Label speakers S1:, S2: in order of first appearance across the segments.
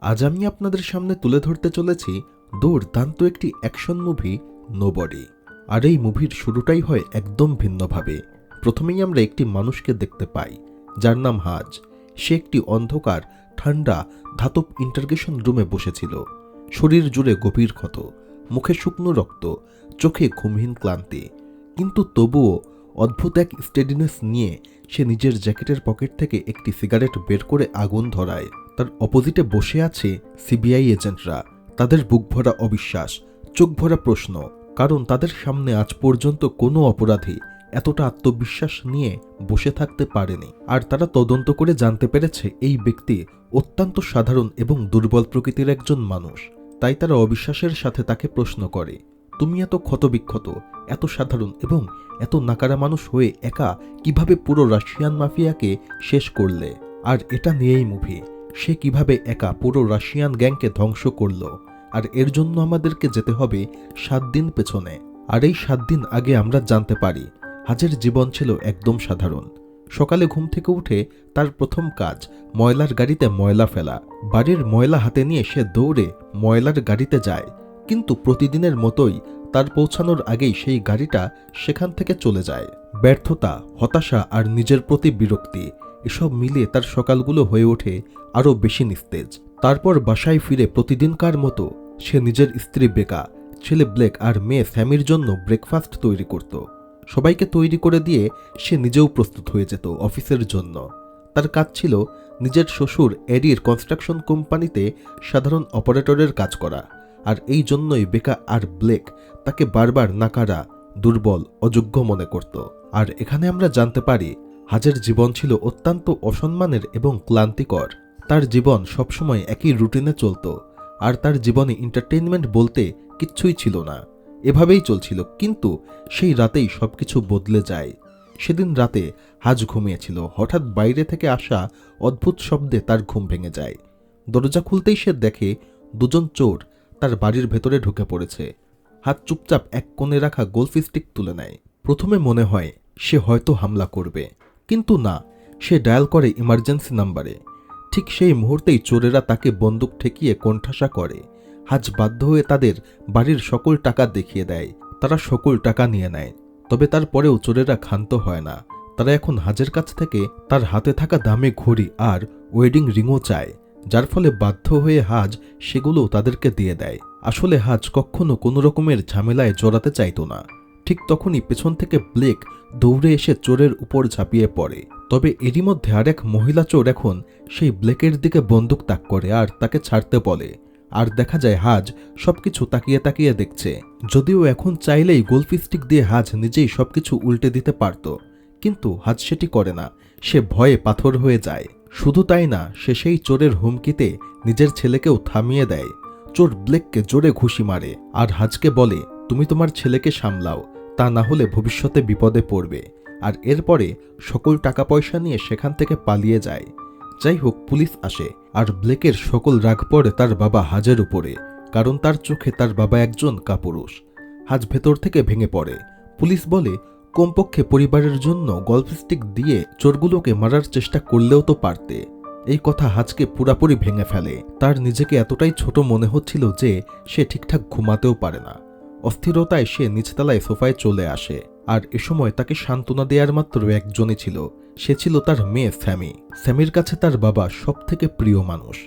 S1: আজ আমি আপনাদের সামনে তুলে ধরতে চলেছি দুর্দান্ত একটি অ্যাকশন মুভি নোবডি। আর এই মুভির শুরুটাই হয় একদম ভিন্নভাবে। প্রথমেই আমরা একটি মানুষকে দেখতে পাই যার নাম হাজ। সে একটি অন্ধকার ঠান্ডা ধাতব ইন্টারগেশন রুমে বসেছিল। শরীর জুড়ে গভীর ক্ষত, মুখে শুকনো রক্ত, চোখে ঘুমহীন ক্লান্তি। কিন্তু তবুও অদ্ভুত এক স্টেডিনেস নিয়ে সে নিজের জ্যাকেটের পকেট থেকে একটি সিগারেট বের করে আগুন ধরায়। তার অপোজিটে বসে আছে সিবিআই এজেন্টরা। তাদের বুক ভরা অবিশ্বাস, চোখ ভরা প্রশ্ন, কারণ তাদের সামনে আজ পর্যন্ত কোনো অপরাধী এতটা আত্মবিশ্বাস নিয়ে বসে থাকতে পারেনি। আর তারা তদন্ত করে জানতে পেরেছে এই ব্যক্তি অত্যন্ত সাধারণ এবং দুর্বল প্রকৃতির একজন মানুষ। তাই তারা অবিশ্বাসের সাথে তাকে প্রশ্ন করে, তুমি এত ক্ষতবিক্ষত, এত সাধারণ এবং এত নাকারা মানুষ হয়ে একা কিভাবে পুরো রাশিয়ান মাফিয়াকে শেষ করলে? আর এটা নিয়েই মুভি। সে কিভাবে একা পুরো রাশিয়ান গ্যাংকে ধ্বংস করল। আর এর জন্য আমাদেরকে যেতে হবে 7 দিন পেছনে। আর এই 7 দিন আগে আমরা জানতে পারি হাজের জীবন ছিল একদম সাধারণ। সকালে ঘুম থেকে উঠে তার প্রথম কাজ ময়লার গাড়িতে ময়লা ফেলা। বাড়ির ময়লা হাতে নিয়ে সে দৌড়ে ময়লার গাড়িতে যায়, কিন্তু প্রতিদিনের মতোই তার পৌঁছানোর আগেই সেই গাড়িটা সেখান থেকে চলে যায়। ব্যর্থতা, হতাশা আর নিজের প্রতি বিরক্তি, এসব মিলিয়ে তার সকালগুলো হয়ে ওঠে আরও বেশি নিস্তেজ। তারপর বাসায় ফিরে প্রতিদিনকার মতো সে নিজের স্ত্রী বেকা, ছেলে ব্লেক আর মেয়ে স্যামির জন্য ব্রেকফাস্ট তৈরি করত। সবাইকে তৈরি করে দিয়ে সে নিজেও প্রস্তুত হয়ে যেত অফিসের জন্য। তার কাজ ছিল নিজের শ্বশুর এডির কনস্ট্রাকশন কোম্পানিতে সাধারণ অপারেটরের কাজ করা। আর এই জন্যই বেকা আর ব্লেক তাকে বারবার নাকারা, দুর্বল, অযোগ্য মনে করত। আর এখানে আমরা জানতে পারি হাজের জীবন ছিল অত্যন্ত অসম্মানের এবং ক্লান্তিকর। তার জীবন সবসময় একই রুটিনে চলত, আর তার জীবনে এন্টারটেইনমেন্ট বলতে কিচ্ছুই ছিল না। এভাবেই চলছিল, কিন্তু সেই রাতেই সবকিছু বদলে যায়। সেদিন রাতে হাজ ঘুমিয়েছিল। হঠাৎ বাইরে থেকে আসা অদ্ভুত শব্দে তার ঘুম ভেঙে যায়। দরজা খুলতেই সে দেখে দুজন চোর তার বাড়ির ভেতরে ঢুকে পড়েছে। হাত চুপচাপ এক কোণে রাখা গোল্ফ স্টিক তুলে নেয়। প্রথমে মনে হয় সে হয়তো হামলা করবে, কিন্তু না, সে ডায়াল করে ইমার্জেন্সি নাম্বারে। ঠিক সেই মুহূর্তেই চোরেরা তাকে বন্দুক ঠেকিয়ে কোণঠাসা করে। হাজ বাধ্য হয়ে তাদের বাড়ির সকল টাকা দেখিয়ে দেয়। তারা সকল টাকা নিয়ে নেয়, তবে তারপরেও চোরেরা ক্ষান্ত হয় না। তারা এখন হাজের কাছ থেকে তার হাতে থাকা দামি ঘড়ি আর ওয়েডিং রিংও চায়, যার ফলে বাধ্য হয়ে হাজ সেগুলো তাদেরকে দিয়ে দেয়। আসলে হাজ কখনো কোনো রকমের ঝামেলায় জড়াতে চাইতো না। ঠিক তখনই পেছন থেকে ব্লেক দৌড়ে এসে চোরের উপর ঝাঁপিয়ে পড়ে। তবে এরই মধ্যে আরেক মহিলা চোর এখন সেই ব্লেকের দিকে বন্দুক তাক করে আর তাকে ছাড়তে বলে। আর দেখা যায় হাজ সবকিছু তাকিয়ে তাকিয়ে দেখছে। যদিও এখন চাইলেই গোল্ফ স্টিক দিয়ে হাজ নিজেই সবকিছু উল্টে দিতে পারত, কিন্তু হাজ সেটি করে না। সে ভয়ে পাথর হয়ে যায়। শুধু তাই না, সে সেই চোরের হুমকিতে নিজের ছেলেকেও থামিয়ে দেয়। চোর ব্লেককে জোরে ঘুষি মারে আর হাজকে বলে, তুমি তোমার ছেলেকে সামলাও, তা না হলে ভবিষ্যতে বিপদে পড়বে। আর এরপরে সকল টাকা পয়সা নিয়ে সেখান থেকে পালিয়ে যায়। যাই হোক, পুলিশ আসে আর ব্লেকের সকল রাগ পড়ে তার বাবা হাজের উপরে, কারণ তার চোখে তার বাবা একজন কাপুরুষ। হাজ ভেতর থেকে ভেঙে পড়ে। পুলিশ বলে, কমপক্ষে পরিবারের জন্য গল্ফ স্টিক দিয়ে চোরগুলোকে মারার চেষ্টা করলেও তো পারতে। এই কথা হাজকে পুরাপুরি ভেঙে ফেলে। তার নিজেকে এতটাই ছোট মনে হচ্ছিল যে সে ঠিকঠাক ঘুমাতেও পারে না। অস্থিরতায় সে নিচতলায় সোফায় চলে আসে। আর এ সময় তাকে সান্ত্বনা দেওয়ার মাত্র একজনই ছিল। সে ছিল তার মেয়ে স্যামি। স্যামির কাছে তার বাবা সব থেকে প্রিয় মানুষ।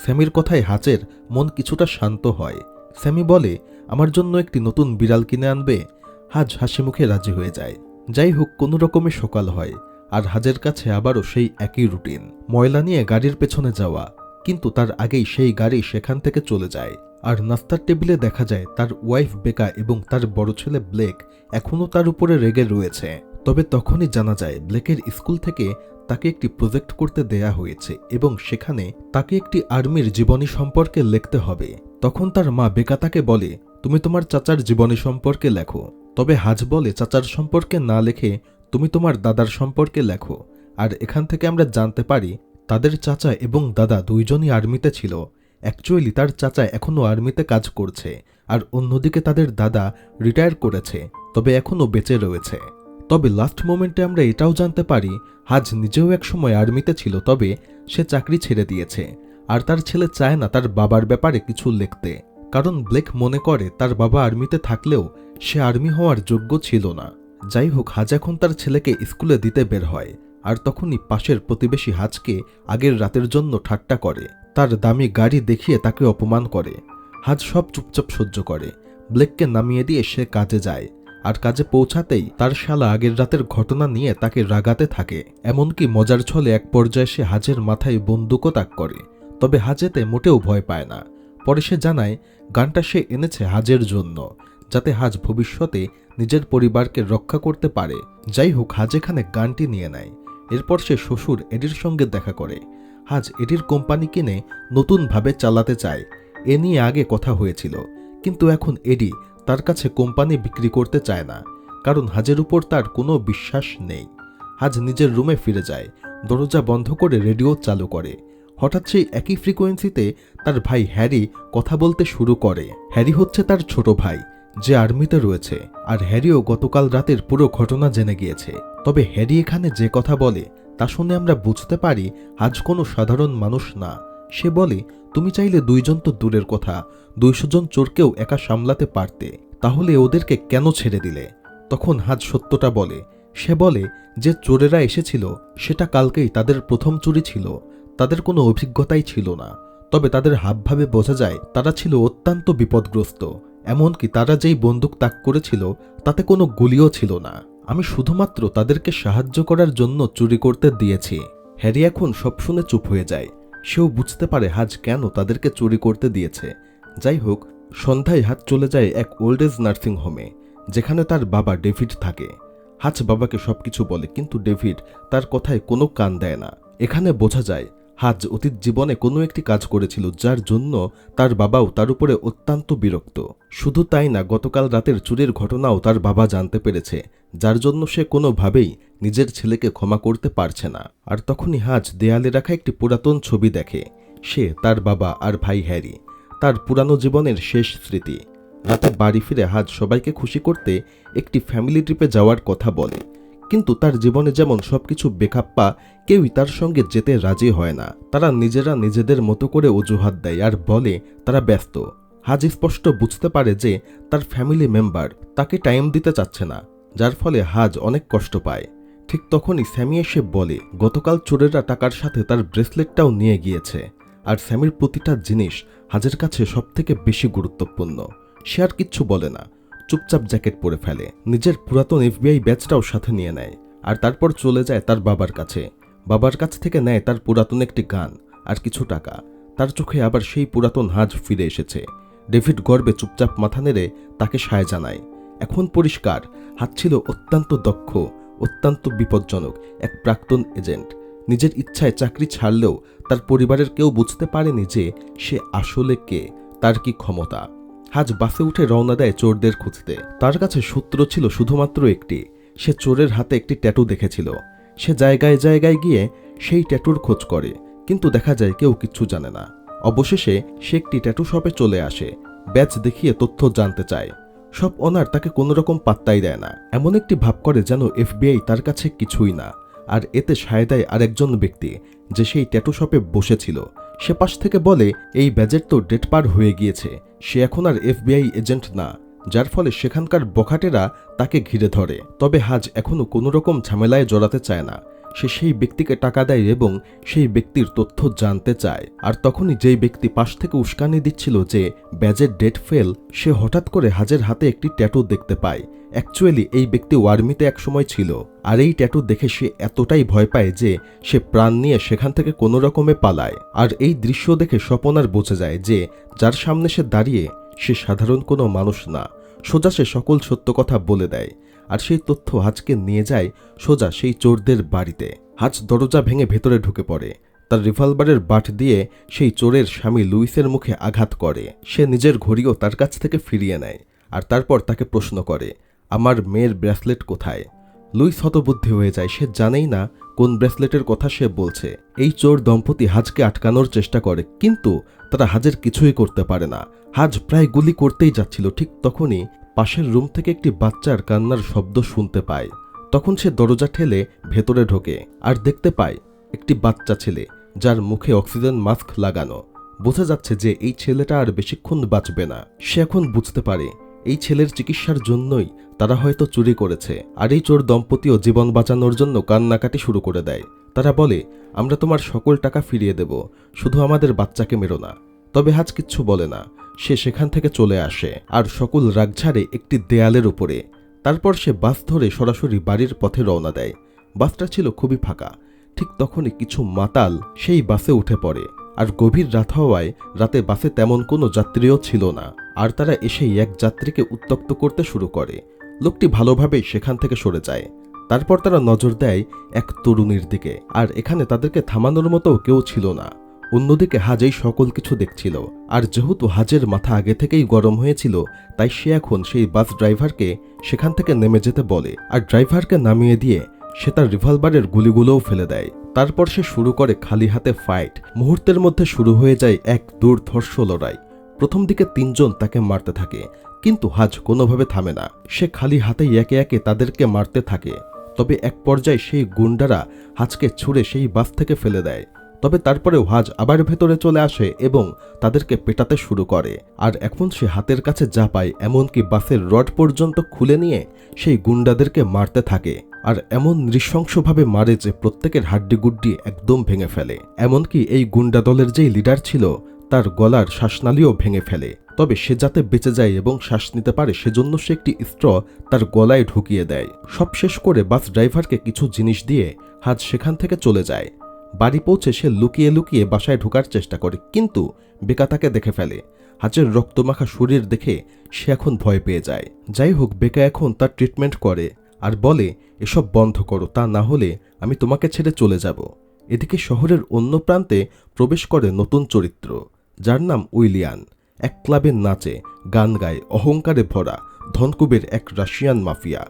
S1: স্যামির কথায় হাজের মন কিছুটা শান্ত হয়। স্যামি বলে, আমার জন্য একটি নতুন বিড়াল কিনে আনবে? হাজ হাসি মুখে রাজি হয়ে যায়। যাই হোক, কোনো রকমে সকাল হয় আর হাজের কাছে আবারও সেই একই রুটিন, ময়লা নিয়ে গাড়ির পেছনে যাওয়া। কিন্তু তার আগেই সেই গাড়ি সেখান থেকে চলে যায়। আর নাস্তার টেবিলে দেখা যায় তার ওয়াইফ বেকা এবং তার বড় ছেলে ব্লেক এখনও তার উপরে রেগে রয়েছে। তবে তখনই জানা যায় ব্লেকের স্কুল থেকে তাকে একটি প্রজেক্ট করতে দেয়া হয়েছে এবং সেখানে তাকে একটি আর্মির জীবনী সম্পর্কে লিখতে হবে। তখন তার মা বেকা তাকে বলে, তুমি তোমার চাচার জীবনী সম্পর্কে লেখো। তবে হাজ বলে, চাচার সম্পর্কে না লেখে তুমি তোমার দাদার সম্পর্কে লেখো। আর এখান থেকে আমরা জানতে পারি তাদের চাচা এবং দাদা দুইজনই আর্মিতে ছিল। অ্যাকচুয়ালি তার চাচা এখনও আর্মিতে কাজ করছে, আর অন্যদিকে তাদের দাদা রিটায়ার করেছে, তবে এখনও বেঁচে রয়েছে। তবে লাস্ট মোমেন্টে আমরা এটাও জানতে পারি হাজ নিজেও একসময় আর্মিতে ছিল, তবে সে চাকরি ছেড়ে দিয়েছে। আর তার ছেলে চায় না তার বাবার ব্যাপারে কিছু লিখতে, কারণ ব্লেক মনে করে তার বাবা আর্মিতে থাকলেও সে আর্মি হওয়ার যোগ্য ছিল না। যাই হোক, হাজ এখন তার ছেলেকে স্কুলে দিতে বের হয়, আর তখনই পাশের প্রতিবেশী হাজকে আগের রাতের জন্য ঠাট্টা করে, তার দামি গাড়ি দেখিয়ে তাকে অপমান করে। হাজ সব চুপচাপ সহ্য করে। ব্লেককে নামিয়ে দিয়ে সে কাজে যায়, আর কাজে পৌঁছাতেই তার শালা আগের রাতের ঘটনা নিয়ে তাকে রাগাতে থাকে। এমনকি মজার ছলে এক পর্যায়ে সে হাজের মাথায় বন্দুকও তাক করে, তবে হাজেতে মোটেও ভয় পায় না। পরে সে জানায় গানটা সে এনেছে হাজের জন্য, যাতে হাজ ভবিষ্যতে নিজের পরিবারকে রক্ষা করতে পারে। যাই হোক, হাজ এখানে গানটি নিয়ে নেয়। এরপর সে শ্বশুর এডির সঙ্গে দেখা করে। হাজ এডির কোম্পানি কিনে নতুনভাবে চালাতে চায়, এ নিয়ে আগে কথা হয়েছিল, কিন্তু এখন এডি তার কাছে কোম্পানি বিক্রি করতে চায় না, কারণ হাজের উপর তার কোনো বিশ্বাস নেই। হাজ নিজের রুমে ফিরে যায়, দরজা বন্ধ করে রেডিও চালু করে। হঠাৎ সেই একই ফ্রিকোয়েন্সিতে তার ভাই হ্যারি কথা বলতে শুরু করে। হ্যারি হচ্ছে তার ছোট ভাই, যে আর্মিতে রয়েছে, আর হ্যারিও গতকাল রাতের পুরো ঘটনা জেনে গিয়েছে। তবে হ্যারি এখানে যে কথা বলে তা শুনে আমরা বুঝতে পারি হাজ কোনো সাধারণ মানুষ না। সে বলে, তুমি চাইলে 2 জন তো দূরের কথা, 200 জন চোরকেও একা সামলাতে পারতে, তাহলে ওদেরকে কেন ছেড়ে দিলে? তখন হাজ সত্যটা বলে। সে বলে যে চোরেরা এসেছিল সেটা কালকেই তাদের প্রথম চুরি ছিল, তাদের কোনো অভিজ্ঞতাই ছিল না, তবে তাদের হাবভাবে বোঝা যায় তারা ছিল অত্যন্ত বিপদগ্রস্ত। এমনকি তারা যেই বন্দুক তাক করেছিল তাতে কোনো গুলিও ছিল না। আমি শুধুমাত্র তাদেরকে সাহায্য করার জন্য চুরি করতে দিয়েছি। হ্যারি এখন সব শুনে চুপ হয়ে যায়। সেও বুঝতে পারে হাজ কেন তাদেরকে চুরি করতে দিয়েছে। যাই হোক, সন্ধ্যায় হাজ চলে যায় এক ওল্ড এজ নার্সিং হোমে, যেখানে তার বাবা ডেভিড থাকে। হাজ বাবাকে সবকিছু বলে, কিন্তু ডেভিড তার কথায় কোনো কান দেয় না। এখানে বোঝা যায় হাজ অতীত জীবনে কোনো একটি কাজ করেছিল, যার জন্য তার বাবাও তার উপরে অত্যন্ত বিরক্ত। শুধু তাই না, গতকাল রাতের চুরির ঘটনাও তার বাবা জানতে পেরেছে, যার জন্য সে কোনোভাবেই নিজের ছেলেকে ক্ষমা করতে পারছে না। আর তখনই হাজ দেয়ালে রাখা একটি পুরাতন ছবি দেখে। সে, তার বাবা আর ভাই হ্যারি, তার পুরানো জীবনের শেষ স্মৃতি। রাতে বাড়ি ফিরে হাজ সবাইকে খুশি করতে একটি ফ্যামিলি ট্রিপে যাওয়ার কথা বলে, কিন্তু তার জীবনে যেমন সবকিছু বেখাপ্পা, কেউই তার সঙ্গে যেতে রাজি হয় না। তারা নিজেরা নিজেদের মতো করে অজুহাত দেয় আর বলে তারা ব্যস্ত। হাজ স্পষ্ট বুঝতে পারে যে তার ফ্যামিলি মেম্বার তাকে টাইম দিতে চাচ্ছে না, যার ফলে হাজ অনেক কষ্ট পায়। ঠিক তখনই স্যামি এসে বলে গতকাল চোরেরা টাকার সাথে তার ব্রেসলেটটাও নিয়ে গিয়েছে, আর স্যামির প্রতিটা জিনিস হাজের কাছে সবথেকে বেশি গুরুত্বপূর্ণ। সে আর কিচ্ছু বলে না, চুপচাপ জ্যাকেট পরে ফেলে, নিজের পুরাতন এফবিআই ব্যাচটাও সাথে নিয়ে নেয়, আর তারপর চলে যায় তার বাবার কাছে। বাবার কাছ থেকে নেয় তার পুরাতন একটি গান আর কিছু টাকা। তার চোখে আবার সেই পুরাতন হাজ ফিরে এসেছে। ডেভিড গর্বে চুপচাপ মাথা নেড়ে তাকে সায় জানায়। এখন পরিষ্কার, হাজ ছিল অত্যন্ত দক্ষ, অত্যন্ত বিপজ্জনক এক প্রাক্তন এজেন্ট। নিজের ইচ্ছায় চাকরি ছাড়লেও তার পরিবারের কেউ বুঝতে পারেনি যে সে আসলে কে, তার কি ক্ষমতা। হাজ বাসে উঠে রওনা দেয় চোরদের খুঁজতে। তার কাছে সূত্র ছিল শুধুমাত্র একটি, সে চোরের হাতে একটি ট্যাটু দেখেছিল। সে জায়গায় জায়গায় গিয়ে সেই ট্যাটুর খোঁজ করে, কিন্তু দেখা যায় কেউ কিচ্ছু জানে না। অবশেষে সে একটি ট্যাটু শপে চলে আসে, ব্যাচ দেখিয়ে তথ্য জানতে চায়। সব ওনার তাকে কোনোরকম পাত্তাই দেয় না, এমন একটি ভাব করে যেন এফবিআই তার কাছে কিছুই না। আর এতে সায় দেয় আরেকজন ব্যক্তি, যে সেই ট্যাটু শপে বসেছিল। সে পাশ থেকে বলে এই ব্যাজের তো ডেট পার হয়ে গিয়েছে, সে এখন আর এফবিআই এজেন্ট না, যার ফলে সেখানকার বখাটেরা তাকে ঘিরে ধরে। তবে হাজ এখনও কোনোরকম ঝামেলায় জড়াতে চায় না। সে সেই ব্যক্তিকে টাকা দেয় এবং সেই ব্যক্তির তথ্য জানতে চায়। আর তখনই যেই ব্যক্তি পাশ থেকে উস্কানি দিচ্ছিল যে ব্যাজের ডেট ফেল, সে হঠাৎ করে হাজের হাতে একটি ট্যাটু দেখতে পায়। অ্যাকচুয়ালি এই ব্যক্তি আর্মিতে একসময় ছিল, আর এই ট্যাটু দেখে সে এতটাই ভয় পায় যে সে প্রাণ নিয়ে সেখান থেকে কোনো রকমে পালায়। আর এই দৃশ্য দেখে স্বপনার বোঝা যায় যে যার সামনে সে দাঁড়িয়ে সে সাধারণ কোনো মানুষ না। সোজা সে সকল সত্য কথা বলে দেয়, আর সেই তথ্য হাজকে নিয়ে যায় সোজা সেই চোরদের বাড়িতে। হাজ দরজা ভেঙে ভেতরে ঢুকে পড়ে, তার রিভলভারের বাট দিয়ে সেই চোরের স্বামী লুইসের মুখে আঘাত করে। সে নিজের ঘড়িও তার কাছ থেকে ফিরিয়ে নেয়, আর তারপর তাকে প্রশ্ন করে, আমার মেয়ের ব্রেসলেট কোথায়? লুইস হতবুদ্ধি হয়ে যায়, সে জানেই না কোন ব্রেসলেটের কথা সে বলছে। এই চোর দম্পতি হাজকে আটকানোর চেষ্টা করে, কিন্তু তারা হাজের কিছুই করতে পারে না। হাজ প্রায় গুলি করতেই যাচ্ছিল, ঠিক তখনই পাশের রুম থেকে একটি বাচ্চার কান্নার শব্দ শুনতে পায়। তখন সে দরজা ঠেলে ভেতরে ঢোকে আর দেখতে পায় একটি বাচ্চা ছেলে, যার মুখে অক্সিজেন মাস্ক লাগানো। বোঝা যাচ্ছে যে এই ছেলেটা আর বেশিক্ষণ বাঁচবে না। সে এখন বুঝতে পারে এই ছেলের চিকিৎসার জন্যই তারা হয়তো চুরি করেছে। আর এই চোর দম্পতিও জীবন বাঁচানোর জন্য কান্নাকাটি শুরু করে দেয়। তারা বলে, আমরা তোমার সকল টাকা ফিরিয়ে দেব, শুধু আমাদের বাচ্চাকে মেরো না। তবে হাজ কিচ্ছু বলে না। সে সেখান থেকে চলে আসে আর সকল রাগ ঝাড়ে একটি দেয়ালের উপরে। তারপর সে বাস ধরে সরাসরি বাড়ির পথে রওনা দেয়। বাসটা ছিল খুবই ফাঁকা। ঠিক তখনই কিছু মাতাল সেই বাসে উঠে পড়ে। আর গভীর রাত হওয়ায় রাতে বাসে তেমন কোনো যাত্রীও ছিল না। আর তারা এসেই এক যাত্রীকে উত্ত্যক্ত করতে শুরু করে। লোকটি ভালোভাবেই সেখান থেকে সরে যায়। তারপর তারা নজর দেয় এক তরুণীর দিকে। আর এখানে তাদেরকে থামানোর মতো কেউ ছিল না। অন্যদিকে হাজ এই সকল কিছু দেখছিল। আর যেহেতু হাজের মাথা আগে থেকেই গরম হয়েছিল, তাই সে এখন সেই বাস ড্রাইভারকে সেখান থেকে নেমে যেতে বলে। আর ড্রাইভারকে নামিয়ে দিয়ে সে তার রিভলভারের গুলিগুলোও ফেলে দেয়। তারপর সে শুরু করে খালি হাতে ফাইট। মুহূর্তের মধ্যে শুরু হয়ে যায় এক দুর্ধর্ষ লড়াই। প্রথম দিকে 3 জন তাকে মারতে থাকে, কিন্তু হাজ কোনোভাবে থামে না। সে খালি হাতেই একে একে তাদেরকে মারতে থাকে। তবে এক পর্যায়ে সেই গুন্ডারা হাজকে ছুঁড়ে সেই বাস থেকে ফেলে দেয়। তবে তারপরেও হাজ আবার ভেতরে চলে আসে এবং তাদেরকে পেটাতে শুরু করে। আর এখন সে হাতের কাছে যা পায়, এমনকি বাসের রড পর্যন্ত খুলে নিয়ে সেই গুন্ডাদেরকে মারতে থাকে। আর এমন নৃশংসভাবে মারে যে প্রত্যেকের হাড্ডিগুড্ডি একদম ভেঙে ফেলে। এমনকি এই গুন্ডা দলের যেই লিডার ছিল, তার গলার শ্বাসনালীও ভেঙে ফেলে। তবে সে যাতে বেঁচে যায় এবং শ্বাস নিতে পারে, সেজন্য সে একটি স্ট্র তার গলায় ঢুকিয়ে দেয়। সব শেষ করে বাস ড্রাইভারকে কিছু জিনিস দিয়ে হাজ সেখান থেকে চলে যায়। বাড়ি পৌঁছে সে লুকিয়ে লুকিয়ে বাসায় ঢোকার চেষ্টা করে, কিন্তু বেকা তাকে দেখে ফেলে। হাজের রক্তমাখা শরীর দেখে সে এখন ভয় পেয়ে যায়। যাই হোক, বেকা এখন তার ট্রিটমেন্ট করে আর বলে, এসব বন্ধ করো, তা না হলে আমি তোমাকে ছেড়ে চলে যাব। এদিকে শহরের অন্য প্রান্তে প্রবেশ করে নতুন চরিত্র, যার নাম উইলিয়ান। এক ক্লাবের নাচে গান গায়, অহংকারে ভরা ধনকুবের এক রাশিয়ান মাফিয়া।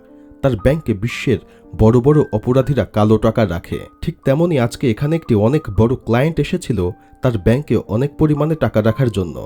S1: তার ব্যাংকে বিশ্বের বড় বড় অপরাধীরা কালো টাকা রাখে। ঠিক তেমনই আজকে এখানে একটি অনেক বড় ক্লায়েন্ট এসেছিল তার ব্যাংকে অনেক পরিমাণে টাকা রাখার জন্য।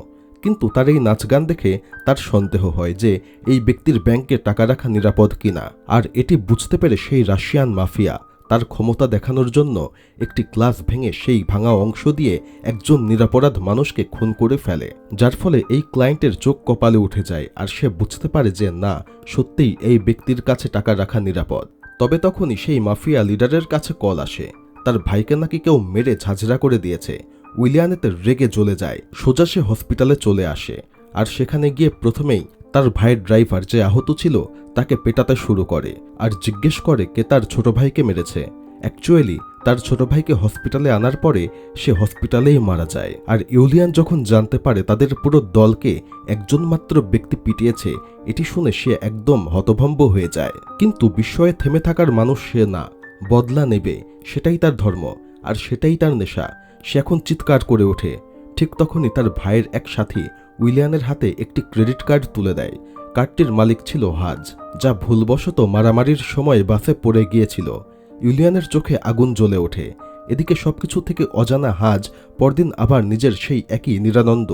S1: কিন্তু তার এই নাচ গান দেখে তার সন্দেহ হয় যে এই ব্যক্তির ব্যাংকে টাকা রাখা নিরাপদ কিনা। আর এটি বুঝতে পেরে সেই রাশিয়ান মাফিয়া তার ক্ষমতা দেখানোর জন্য একটি গ্লাস ভেঙে সেই ভাঙা অংশ দিয়ে একজন নিরপরাধ মানুষকে খুন করে ফেলে। যার ফলে এই ক্লায়েন্টের চোখ কপালে উঠে যায় আর সে বুঝতে পারে যে না, সত্যিই এই ব্যক্তির কাছে টাকা রাখা নিরাপদ। তবে তখনই সেই মাফিয়া লিডারের কাছে কল আসে, তার ভাইকে নাকি কেউ মেরে ঝাঁঝরা করে দিয়েছে। উইলিয়ানেতে রেগে জ্বলে যায়। সোজা সে হসপিটালে চলে আসে আর সেখানে গিয়ে প্রথমেই তার ভাইয়ের ড্রাইভার যে আহত ছিল তাকে পেটাতে শুরু করে আর জিজ্ঞেস করে কে তার ছোট ভাইকে মেরেছে। অ্যাকচুয়ালি তার ছোট ভাইকে হসপিটালে আনার পরে সে হসপিটালেই মারা যায়। আর ইউলিয়ান যখন জানতে পারে তাদের পুরো দলকে একজন মাত্র ব্যক্তি পিটিয়েছে, এটি শুনে সে একদম হতভম্ব হয়ে যায়। কিন্তু বিস্ময়ে থেমে থাকার মানুষ সে না, বদলা নেবে সেটাই তার ধর্ম আর সেটাই তার নেশা। সে এখন চিৎকার করে ওঠে। ঠিক তখনই তার ভাইয়ের এক সাথী উইলিয়ানের হাতে একটি ক্রেডিট কার্ড তুলে দেয়। কার্ডটির মালিক ছিল হাজ, যা ভুলবশত মারামারির সময় বাসে পড়ে গিয়েছিল। ইউলিয়ানের চোখে আগুন জ্বলে ওঠে। এদিকে সবকিছু থেকে অজানা হাজ পরদিন আবার নিজের সেই একই নিরানন্দ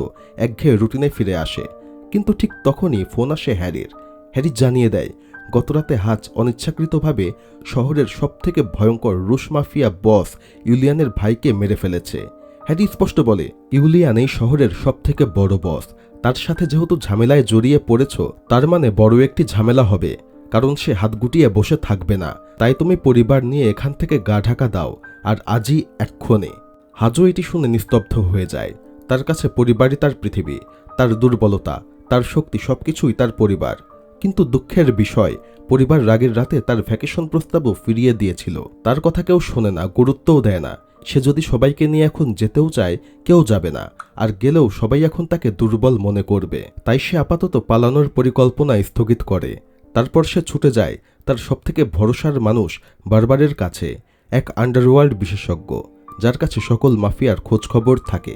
S1: একঘেয়ে রুটিনে ফিরে আসে। কিন্তু ঠিক তখনই ফোন আসে হ্যারির। হ্যারি জানিয়ে দেয় গতরাতে হাজ অনিচ্ছাকৃতভাবে শহরের সবথেকে ভয়ঙ্কর রুশ মাফিয়া বস ইউলিয়ানের ভাইকে মেরে ফেলেছে। হ্যারি স্পষ্ট বলে, ইউলিয়ান এই শহরের সবথেকে বড় বস। তার সাথে যেহেতু ঝামেলায় জড়িয়ে পড়েছ, তার মানে বড় একটি ঝামেলা হবে, কারণ সে হাত গুটিয়ে বসে থাকবে না। তাই তুমি পরিবার নিয়ে এখান থেকে গা ঢাকা দাও, আর আজই এক্ষণে। হাজও এটি শুনে নিস্তব্ধ হয়ে যায়। তার কাছে পরিবারই তার পৃথিবী, তার দুর্বলতা, তার শক্তি সবকিছুই তার পরিবার। কিন্তু দুঃখের বিষয়, পরিবার রাগের রাতে তার ভ্যাকেশন প্রস্তাবও ফিরিয়ে দিয়েছিল। তার কথা কেউ শোনে না, গুরুত্বও দেয় না। সে যদি সবাইকে নিয়ে এখন যেতেও চায়, কেউ যাবে না, আর গেলেও সবাই এখন তাকে দুর্বল মনে করবে। তাই সে আপাতত পালানোর পরিকল্পনা স্থগিত করে। তারপর সে ছুটে যায় তার সবথেকে ভরসার মানুষ বারবারের কাছে, এক আন্ডারওয়ার্ল্ড বিশেষজ্ঞ, যার কাছে সকল মাফিয়ার খোঁজখবর থাকে।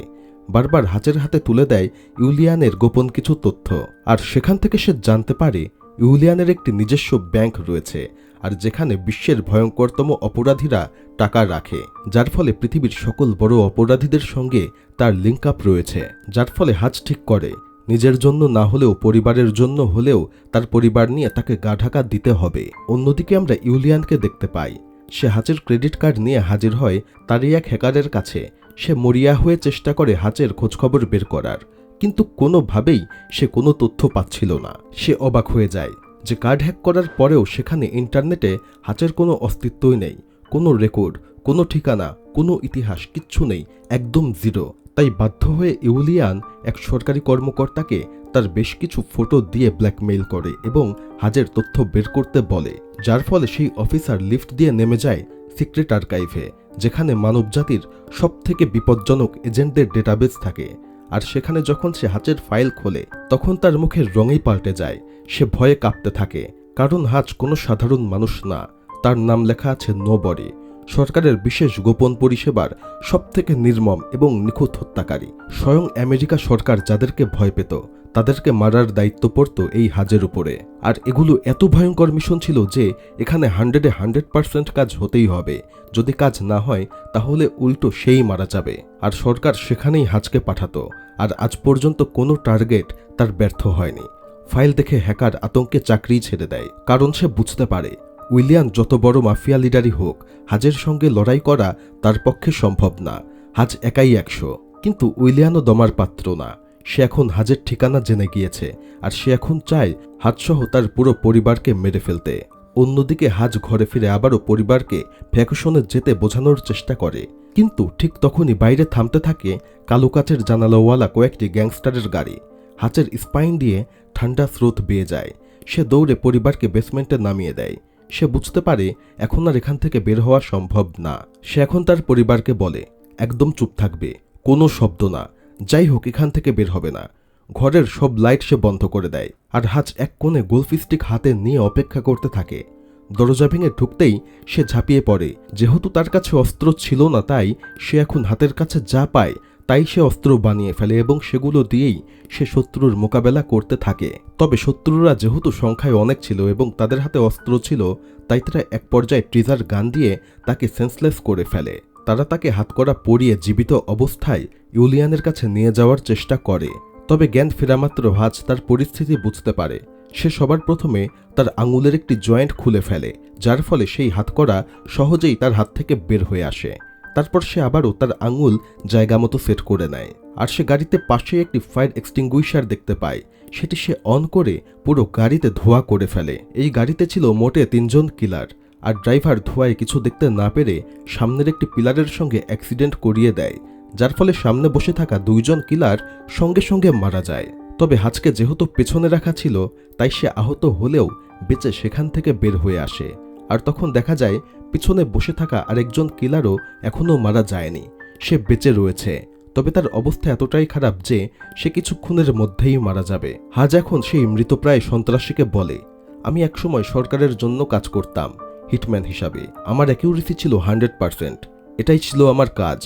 S1: বারবার হাজের হাতে তুলে দেয় ইউলিয়ানের গোপন কিছু তথ্য। আর সেখান থেকে সে জানতে পারে ইউলিয়ানের একটি নিজস্ব ব্যাংক রয়েছে, আর যেখানে বিশ্বের ভয়ঙ্করতম অপরাধীরা টাকা রাখে, যার ফলে পৃথিবীর সকল বড় অপরাধীদের সঙ্গে তার লিঙ্ক আপ রয়েছে। যার ফলে হাজ ঠিক করে নিজের জন্য না হলেও পরিবারের জন্য হলেও তার পরিবার নিয়ে তাকে গা ঢাকা দিতে হবে। অন্যদিকে আমরা ইউলিয়ানকে দেখতে পাই। সে হাজের ক্রেডিট কার্ড নিয়ে হাজির হয় তারই এক হ্যাকারের কাছে। সে মরিয়া হয়ে চেষ্টা করে হাজের খোঁজখবর বের করার, কিন্তু কোনোভাবেই সে কোনো তথ্য পাচ্ছিল না। সে অবাক হয়ে যায় যে কার্ড হ্যাক করার পরেও সেখানে ইন্টারনেটে হাজের কোনো অস্তিত্বই নেই, কোনো রেকর্ড, কোনো ঠিকানা, কোনো ইতিহাস, কিচ্ছু নেই, একদম জিরো। তাই বাধ্য হয়ে ইউলিয়ান এক সরকারি কর্মকর্তাকে তার বেশ কিছু ফটো দিয়ে ব্ল্যাকমেইল করে এবং হাজের তথ্য বের করতে বলে, যার ফলে সেই অফিসার লিফট দিয়ে নেমে যায় সিক্রেট আর্কাইভে, যেখানে মানবজাতির সবথেকে বিপজ্জনক এজেন্টদের ডেটাবেস থাকে। আর সেখানে যখন সে হাজের ফাইল খোলে তখন তার মুখের রঙই পাল্টে যায়। সে ভয়ে কাঁপতে থাকে, কারণ হাজ কোনো সাধারণ মানুষ না, তার নাম লেখা আছে নোবডি, সরকারের বিশেষ গোপন পরিষেবার সবথেকে নির্মম এবং নিখুঁত হত্যাকারী। স্বয়ং আমেরিকা সরকার যাদেরকে ভয় পেত তাদেরকে মারার দায়িত্ব পড়ত এই হাজের উপরে। আর এগুলো এত ভয়ঙ্কর মিশন ছিল যে এখানে 100% কাজ হতেই হবে। যদি কাজ না হয় তাহলে উল্টো সেই মারা যাবে। আর সরকার সেখানেই হাজকে পাঠাতো, আর আজ পর্যন্ত কোনো টার্গেট তার ব্যর্থ হয়নি। ফাইল দেখে হ্যাকার আতঙ্কে চাকরি ছেড়ে দেয়, কারণ সে বুঝতে পারে উইলিয়ান যত বড় মাফিয়া লিডারই হোক, হাজের সঙ্গে লড়াই করা তার পক্ষে সম্ভব না। হাজ একাই 100। কিন্তু উইলিয়ানও দমার পাত্র না। সে এখন হাজের ঠিকানা জেনে গিয়েছে, আর সে এখন চায় হাজসহ তার পুরো পরিবারকে মেরে ফেলতে। অন্যদিকে হাজ ঘরে ফিরে আবারও পরিবারকে ভ্যাকেশনে যেতে বোঝানোর চেষ্টা করে, কিন্তু ঠিক তখনই বাইরে থামতে থাকে কালো কাচের জানালাওয়ালা কয়েকটি গ্যাংস্টারের গাড়ি। হাজের স্পাইন দিয়ে ঠান্ডা স্রোত বেয়ে যায়। সে দৌড়ে পরিবারকে বেসমেন্টে নামিয়ে দেয়। সে বুঝতে পারে এখন আর এখান থেকে বের হওয়া সম্ভব না। সে এখন তার পরিবারকে বলে, একদম চুপ থাকবে, কোনো শব্দ না, যাই হোক এখান থেকে বের হবে না। ঘরের সব লাইট সে বন্ধ করে দেয়, আর হাজ এক কোণে গোল্ফ স্টিক হাতে নিয়ে অপেক্ষা করতে থাকে। দরজা ভেঙে ঢুকতেই সে ঝাঁপিয়ে পড়ে। যেহেতু তার কাছে অস্ত্র ছিল না, তাই সে এখন হাতের কাছে যা পায় তাই সে অস্ত্র বানিয়ে ফেলে এবং সেগুলো দিয়েই সে শত্রুর মোকাবেলা করতে থাকে। তবে শত্রুরা যেহেতু সংখ্যায় অনেক ছিল এবং তাদের হাতে অস্ত্র ছিল, তাই তারা এক পর্যায়ে ট্রিজার গান দিয়ে তাকে সেন্সলেস করে ফেলে। তারা তাকে হাতকড়া পরিয়ে জীবিত অবস্থায় ইউলিয়ানের কাছে নিয়ে যাওয়ার চেষ্টা করে। তবে জ্ঞান ফেরামাত্র হাজ তার পরিস্থিতি বুঝতে পারে। সে সবার প্রথমে তার আঙুলের একটি জয়েন্ট খুলে ফেলে, যার ফলে সেই হাতকড়া সহজেই তার হাত থেকে বের হয়ে আসে। তারপর সে আবারও তার আঙুল জায়গা মতো সেট করে নেয়। আর সে গাড়িতে পাশে একটি ফায়ার এক্সটিংগুইশার দেখতে পায়। সেটি সে অন করে পুরো গাড়িতে ধোঁয়া করে ফেলে। এই গাড়িতে ছিল মোটে 3 জন কিলার, আর ড্রাইভার ধোঁয়ায় কিছু দেখতে না পেরে সামনের একটি পিলারের সঙ্গে অ্যাক্সিডেন্ট করিয়ে দেয়, যার ফলে সামনে বসে থাকা 2 জন কিলার সঙ্গে সঙ্গে মারা যায়। তবে হাজকে যেহেতু পেছনে রাখা ছিল, তাই সে আহত হলেও বেঁচে সেখান থেকে বের হয়ে আসে। আর তখন দেখা যায় পিছনে বসে থাকা আরেকজন কিলারও এখনও মারা যায়নি, সে বেঁচে রয়েছে। তবে তার অবস্থা এতটাই খারাপ যে সে কিছুক্ষণের মধ্যেই মারা যাবে। হাজ এখন সেই মৃতপ্রায় সন্ত্রাসীকে বলে, আমি একসময় সরকারের জন্য কাজ করতাম হিটম্যান হিসাবে। আমার অ্যাকিউরেসি ছিল 100%, এটাই ছিল আমার কাজ।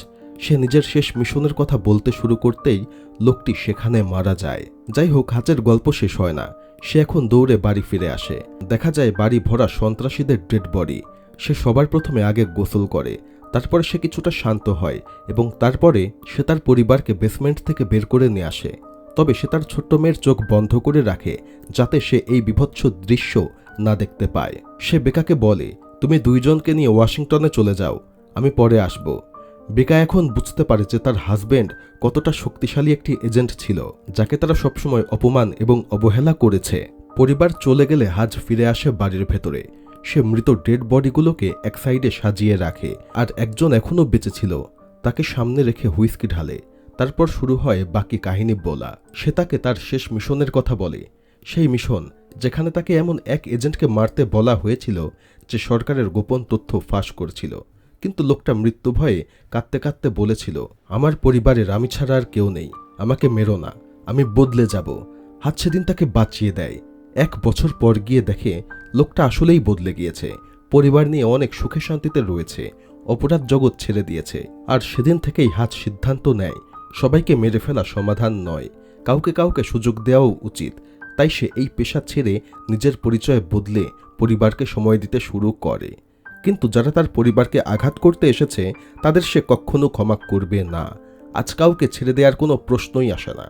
S1: সে নিজের শেষ মিশনের কথা বলতে শুরু করতেই লোকটি সেখানে মারা যায়। যাই হোক, হাজের গল্প শেষ হয় না। সে এখন দৌড়ে বাড়ি ফিরে আসে। দেখা যায় বাড়ি ভরা সন্ত্রাসীদের ডেড বডি। সে সবার প্রথমে আগে গোসল করে, তারপরে সে কিছুটা শান্ত হয় এবং তারপরে সে তার পরিবারকে বেসমেন্ট থেকে বের করে নিয়ে আসে। তবে সে তার ছোট্ট মেয়ের চোখ বন্ধ করে রাখে, যাতে সে এই বিভৎস দৃশ্য না দেখতে পায়। সে বেকাকে বলে, তুমি 2 জনকে নিয়ে ওয়াশিংটনে চলে যাও, আমি পরে আসব। বেকা এখন বুঝতে পারে যে তার হাজব্যান্ড কতটা শক্তিশালী একটি এজেন্ট ছিল, যাকে তারা সবসময় অপমান এবং অবহেলা করেছে। পরিবার চলে গেলে হাজ ফিরে আসে বাড়ির ভেতরে। সে মৃত ডেড বডিগুলোকে এক সাইডে সাজিয়ে রাখে, আর একজন এখনও বেঁচে ছিল তাকে সামনে রেখে হুইস্কি ঢালে। তারপর শুরু হয় বাকি কাহিনী বলা। সে তাকে তার শেষ মিশনের কথা বলে, সেই মিশন যেখানে তাকে এমন এক এজেন্টকে মারতে বলা হয়েছিল যে সরকারের গোপন তথ্য ফাঁস করছিল। কিন্তু লোকটা মৃত্যু ভয়ে কাঁদতে কাঁদতে বলেছিল, আমার পরিবারের আমি ছাড়া আর কেউ নেই, আমাকে মেরো না, আমি বদলে যাব। হাজ সেদিন তাকে বাঁচিয়ে দেয়। 1 বছর পর গিয়ে দেখে লোকটা আসলেই বদলে গিয়েছে, পরিবার নিয়ে অনেক সুখে শান্তিতে রয়েছে, অপরাধ জগৎ ছেড়ে দিয়েছে। আর সেদিন থেকেই হাজ সিদ্ধান্ত নেয় সবাইকে মেরে ফেলা সমাধান নয়, কাউকে কাউকে সুযোগ দেওয়াও উচিত। তাই সে এই পেশা ছেড়ে নিজের পরিচয় বদলে পরিবারকে সময় দিতে শুরু করে। কিন্তু যারা তার পরিবারকে আঘাত করতে এসেছে তাদের সে কখনো ক্ষমা করবে না। আজ কাউকে ছেড়ে দেওয়ার কোনো প্রশ্নই আসে না।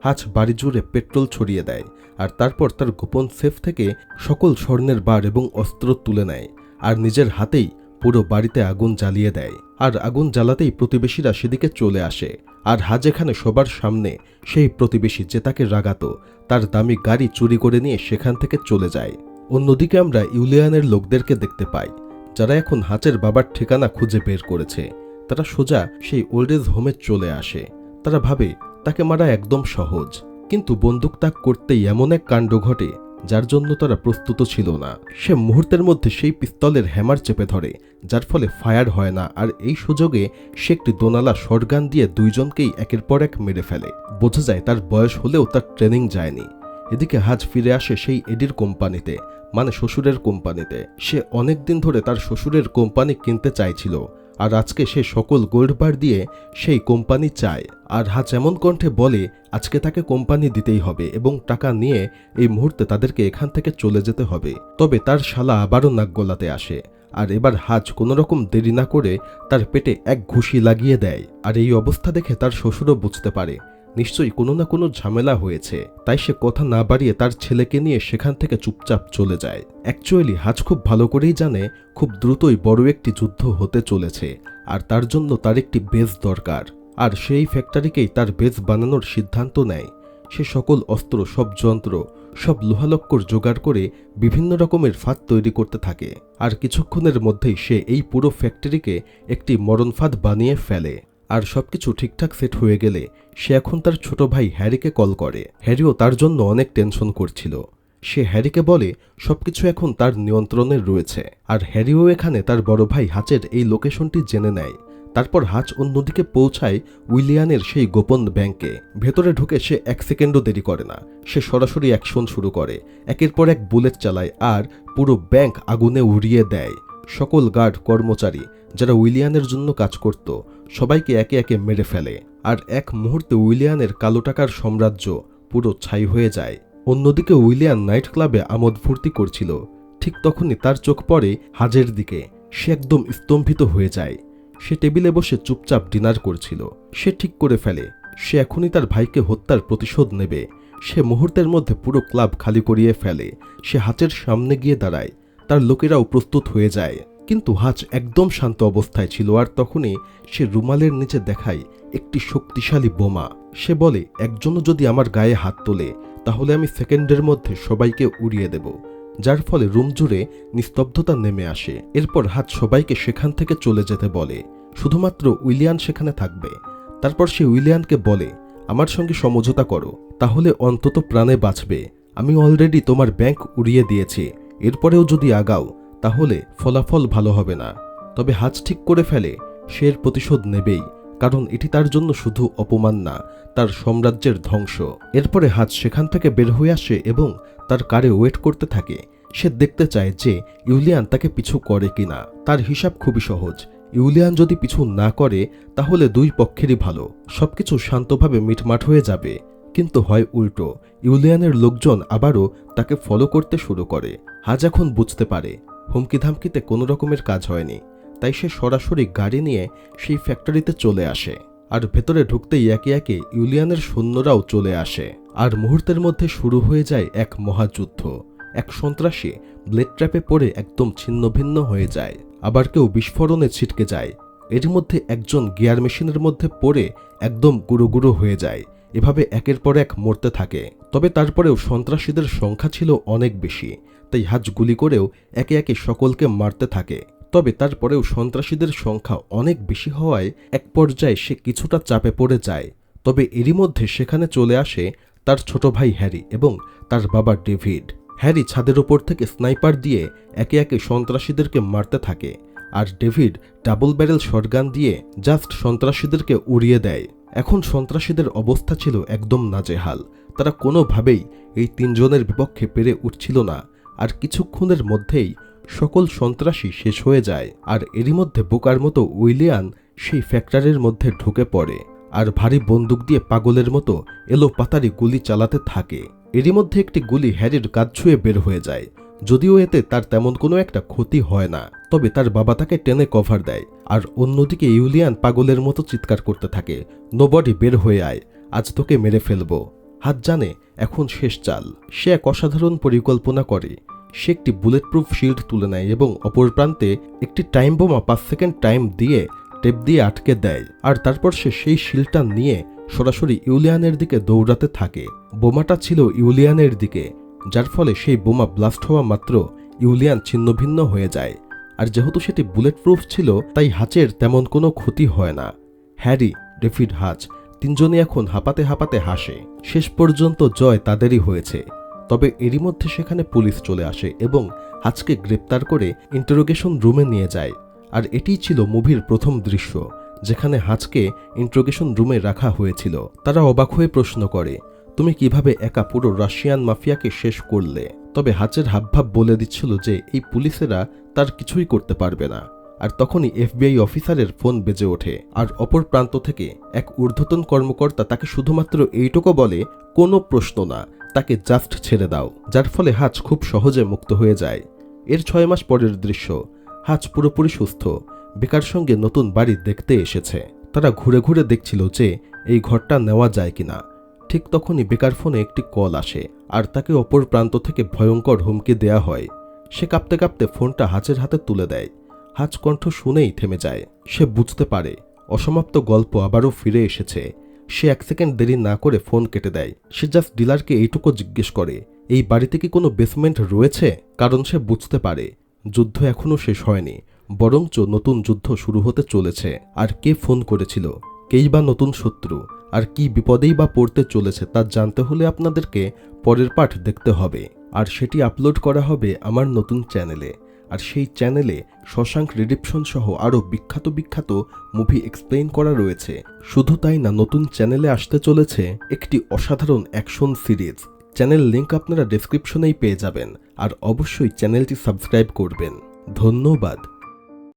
S1: হাজ বাড়ি জুড়ে পেট্রোল ছড়িয়ে দেয়, আর তারপর তার গোপন সেফ থেকে সকল স্বর্ণের বার এবং অস্ত্র তুলে নেয়, আর নিজের হাতেই পুরো বাড়িতে আগুন জ্বালিয়ে দেয়। আর আগুন জ্বালাতেই প্রতিবেশীরা সেদিকে চলে আসে। আর হাজ এখানে সবার সামনে সেই প্রতিবেশী যে তাকে রাগাতো তার দামি গাড়ি চুরি করে নিয়ে সেখান থেকে চলে যায়। অন্যদিকে আমরা ইউলিয়ানের লোকদেরকে দেখতে পাই, যারা এখন হাজের বাবার ঠিকানা খুঁজে বের করেছে। তারা সোজা সেই ওল্ড এজ হোমে চলে আসে। তারা ভাবে তাকে মারা একদম সহজ, কিন্তু বন্দুক তাক করতেই এমন এক কাণ্ড ঘটে যার জন্য তারা প্রস্তুত ছিল না। সে মুহূর্তের মধ্যে সেই পিস্তলের হ্যামার চেপে ধরে, যার ফলে ফায়ার হয় না। আর এই সুযোগে সে একটি দোনালা শটগান দিয়ে দুইজনকেই একের পর এক মেরে ফেলে। বোঝা যায় তার বয়স হলেও তার ট্রেনিং যায়নি। এদিকে হাজ ফিরে আসে সেই এডির কোম্পানিতে, মানে শ্বশুরের কোম্পানিতে। সে অনেক দিন ধরে তার শ্বশুরের কোম্পানি কিনতে চাইছিল, আর আজকে সে সকল গোল্ড বার দিয়ে সেই কোম্পানি চায়। আর হাজ এমন কণ্ঠে বলে আজকে তাকে কোম্পানি দিতেই হবে এবং টাকা নিয়ে এই মুহূর্তে তাদেরকে এখান থেকে চলে যেতে হবে। তবে তার শালা আবারও নাক গলাতে আসে, আর এবার হাজ কোনোরকম দেরি না করে তার পেটে এক ঘুষি লাগিয়ে দেয়। আর এই অবস্থা দেখে তার শ্বশুরও বুঝতে পারে নিশ্চয়ই কোনো না কোনো ঝামেলা হয়েছে, তাই সে কথা না বাড়িয়ে তার ছেলেকে নিয়ে সেখান থেকে চুপচাপ চলে যায়। অ্যাকচুয়ালি হাজ খুব ভালো করেই জানে খুব দ্রুতই বড় একটি যুদ্ধ হতে চলেছে, আর তার জন্য তার একটি বেস দরকার। আর সেই ফ্যাক্টরিকেই তার বেস বানানোর সিদ্ধান্ত নেয়। সে সকল অস্ত্র, সব যন্ত্র, সব লোহালক্কর জোগাড় করে বিভিন্ন রকমের ফাঁদ তৈরি করতে থাকে। আর কিছুক্ষণের মধ্যেই সে এই পুরো ফ্যাক্টরিকে একটি মরণ ফাঁদ বানিয়ে ফেলে। আর সবকিছু ঠিকঠাক সেট হয়ে গেলে সে এখন তার ছোট ভাই হ্যারিকে কল করে। হ্যারিও তার জন্য অনেক টেনশন করছিল। সে হ্যারিকে বলে সবকিছু এখন তার নিয়ন্ত্রণে রয়েছে। আর হ্যারিও এখানে তার বড় ভাই হাচের এই লোকেশনটি জেনে নেয়। তারপর হাচ অন্যদিকে পৌঁছায় উইলিয়ানের সেই গোপন ব্যাংকে। ভেতরে ঢুকে সে এক সেকেন্ডও দেরি করে না। সে সরাসরি অ্যাকশন শুরু করে, একের পর এক বুলেট চালায় আর পুরো ব্যাংক আগুনে উড়িয়ে দেয়। সকল গার্ড, কর্মচারী যারা উইলিয়ানের জন্য কাজ করত সবাইকে একে একে মেরে ফেলে। আর এক মুহূর্তে উইলিয়ানের কালো টাকার সাম্রাজ্য পুরো ছাই হয়ে যায়। অন্যদিকে উইলিয়ান নাইট ক্লাবে আমোদ ফুর্তি করছিল। ঠিক তখনই তার চোখ পড়ে হাজের দিকে। সে একদম স্তম্ভিত হয়ে যায়। সে টেবিলে বসে চুপচাপ ডিনার করছিল। সে ঠিক করে ফেলে সে এখনই তার ভাইকে হত্যার প্রতিশোধ নেবে। সে মুহূর্তের মধ্যে পুরো ক্লাব খালি করিয়ে ফেলে। সে হাচের সামনে গিয়ে দাঁড়ায়। তার লোকেরাও প্রস্তুত হয়ে যায়, কিন্তু হাচ একদম শান্ত অবস্থায় ছিল। আর তখনই সে রুমালের নিচে দেখায় একটি শক্তিশালী বোমা। সে বলে একজনও যদি আমার গায়ে হাত তোলে তাহলে আমি সেকেন্ডের মধ্যে সবাইকে উড়িয়ে দেব, যার ফলে রুম জুড়ে নিস্তব্ধতা নেমে আসে। এরপর হাত সবাইকে সেখান থেকে চলে যেতে বলে, শুধুমাত্র উইলিয়ান সেখানে থাকবে। তারপর সে উইলিয়ানকে বলে আমার সঙ্গে সমঝোতা করো, তাহলে অন্তত প্রাণে বাঁচবে। আমি অলরেডি তোমার ব্যাংক উড়িয়ে দিয়েছি, এরপরেও যদি আগাও তাহলে ফলাফল ভালো হবে না। তবে হাজ ঠিক করে ফেলে সে এর প্রতিশোধ নেবেই, কারণ এটি তার জন্য শুধু অপমান না, তার সাম্রাজ্যের ধ্বংস। এরপরে হাজ সেখান থেকে বের হয়ে আসে এবং তার কারে ওয়েট করতে থাকে। সে দেখতে চায় যে ইউলিয়ান তাকে পিছু করে কিনা। তার হিসাব খুবই সহজ, ইউলিয়ান যদি পিছু না করে তাহলে দুই পক্ষেরই ভালো, সবকিছু শান্তভাবে মিটমাট হয়ে যাবে। কিন্তু হয় উল্টো, ইউলিয়ানের লোকজন আবারও তাকে ফলো করতে শুরু করে। হাজ এখন বুঝতে পারে হুমকি ধামকিতে কোনো রকমের কাজ হয়নি, তাই সে সরাসরি গাড়ি নিয়ে সেই ফ্যাক্টরিতে চলে আসে। আর ভেতরে ঢুকতেই একে একে ইউলিয়ানের সৈন্যরাও চলে আসে। আর মুহূর্তের মধ্যে শুরু হয়ে যায় এক মহাযুদ্ধ। এক সন্ত্রাসী ব্লেড ট্র্যাপে পড়ে একদম ছিন্নভিন্ন হয়ে যায়, আবার কেউ বিস্ফোরণে ছিটকে যায়। এর মধ্যে একজন গিয়ার মেশিনের মধ্যে পড়ে একদম গুঁড়ো গুঁড়ো হয়ে যায়। এভাবে একের পর এক মরতে থাকে। তবে তারপরেও সন্ত্রাসীদের সংখ্যা ছিল অনেক বেশি, তাই হাজ গুলি করেও একে একে সকলকে মারতে থাকে। তবে তারপরেও সন্ত্রাসীদের সংখ্যা অনেক বেশি হওয়ায় এক পর্যায়ে সে কিছুটা চাপে পড়ে যায়। তবে এরই মধ্যে সেখানে চলে আসে তার ছোট ভাই হ্যারি এবং তার বাবা ডেভিড। হ্যারি ছাদের ওপর থেকে স্নাইপার দিয়ে একে একে সন্ত্রাসীদেরকে মারতে থাকে, আর ডেভিড ডাবল ব্যারেল শটগান দিয়ে জাস্ট সন্ত্রাসীদেরকে উড়িয়ে দেয়। এখন সন্ত্রাসীদের অবস্থা ছিল একদম নাজেহাল। তারা কোনোভাবেই এই তিনজনের বিপক্ষে পেরে উঠছিল না। আর কিছুক্ষণের মধ্যেই সকল সন্ত্রাসী শেষ হয়ে যায়। আর এরই মধ্যে বোকার মতো উইলিয়ান সেই ফ্যাক্টরির মধ্যে ঢুকে পড়ে আর ভারী বন্দুক দিয়ে পাগলের মতো এলোপাতাড়ি গুলি চালাতে থাকে। এরই মধ্যে একটি গুলি হ্যারির কাঁধ ছুঁয়ে বের হয়ে যায়, যদিও এতে তার তেমন কোনো একটা ক্ষতি হয় না। তবে তার বাবা তাকে টেনে কভার দেয়। আর অন্যদিকে ইউলিয়ান পাগলের মতো চিৎকার করতে থাকে, নোবডি বের হয়ে আয়, আজ তোকে মেরে ফেলবো। হাত জানে এখন শেষ চাল। সে এক অসাধারণ পরিকল্পনা করে। সে একটি বুলেট প্রুফ শিল্ড তুলে নেয় এবং অপর প্রান্তে একটি টাইম বোমা 5 সেকেন্ড টাইম দিয়ে টেপ দিয়ে আটকে দেয়। আর তারপর সে সেই শিল্ডটা নিয়ে সরাসরি ইউলিয়ানের দিকে দৌড়াতে থাকে। বোমাটা ছিল ইউলিয়ানের দিকে, যার ফলে সেই বোমা ব্লাস্ট হওয়া মাত্র ইউলিয়ান ছিন্নভিন্ন হয়ে যায়। আর যেহেতু সেটি বুলেট প্রুফ ছিল তাই হাচের তেমন কোনো ক্ষতি হয় না। হ্যারি, ডেভিড, হাচ তিনজনই এখন হাঁপাতে হাঁপাতে হাসে। শেষ পর্যন্ত জয় তাদেরই হয়েছে। তবে এরই মধ্যে সেখানে পুলিশ চলে আসে এবং হাচকে গ্রেপ্তার করে ইন্টারোগেশন রুমে নিয়ে যায়। আর এটিই ছিল মুভির প্রথম দৃশ্য, যেখানে হাচকে ইন্টারোগেশন রুমে রাখা হয়েছিল। তারা অবাক হয়ে প্রশ্ন করে, তুমি কিভাবে একা পুরো রাশিয়ান মাফিয়াকে শেষ করলে? তবে হাচের হাবভাব বলে দিচ্ছিল যে এই পুলিশেরা তার কিছুই করতে পারবে না। আর তখনই এফবিআই অফিসারের ফোন বেজে ওঠে, আর অপর প্রান্ত থেকে এক ঊর্ধ্বতন কর্মকর্তা তাকে শুধুমাত্র এইটুকু বলে, কোনো প্রশ্ন না, তাকে জাস্ট ছেড়ে দাও। যার ফলে হাচ খুব সহজে মুক্ত হয়ে যায়। এর 6 মাস পরের দৃশ্য, হাচ পুরোপুরি সুস্থ, বেকার সঙ্গে নতুন বাড়ি দেখতে এসেছে। তারা ঘুরে ঘুরে দেখছিল যে এই ঘরটা নেওয়া যায় কিনা। ঠিক তখনই বেকার ফোনে একটি কল আসে, আর তাকে অপর প্রান্ত থেকে ভয়ঙ্কর হুমকি দেয়া হয়। সে কাঁপতে কাঁপতে ফোনটা হাচের হাতে তুলে দেয়। হাচ কণ্ঠ শুনেই থেমে যায়। সে বুঝতে পারে অসমাপ্ত গল্প আবারও ফিরে এসেছে। সে 1 সেকেন্ড দেরি না করে ফোন কেটে দেয়। সে জাস্ট ডিলারকে এইটুকু জিজ্ঞেস করে, এই বাড়িতে কি কোনো বেসমেন্ট রয়েছে? কারণ সে বুঝতে পারে যুদ্ধ এখনও শেষ হয়নি, বরঞ্চ নতুন যুদ্ধ শুরু হতে চলেছে। আর কে ফোন করেছিল, কেই বা নতুন শত্রু, আর কি বিপদেই বা পড়তে চলেছে তা জানতে হলে আপনাদেরকে পরের পার্ট দেখতে হবে। আর সেটি আপলোড করা হবে আমার নতুন চ্যানেলে। আর সেই চ্যানেলে শশাঙ্ক রিডেম্পশন সহ আরও বিখ্যাত বিখ্যাত মুভি এক্সপ্লেইন করা রয়েছে। শুধু তাই না, নতুন চ্যানেলে আসতে চলেছে একটি অসাধারণ অ্যাকশন সিরিজ। চ্যানেল লিংক আপনারা ডেসক্রিপশনেই পেয়ে যাবেন। আর অবশ্যই চ্যানেলটি সাবস্ক্রাইব করবেন। ধন্যবাদ।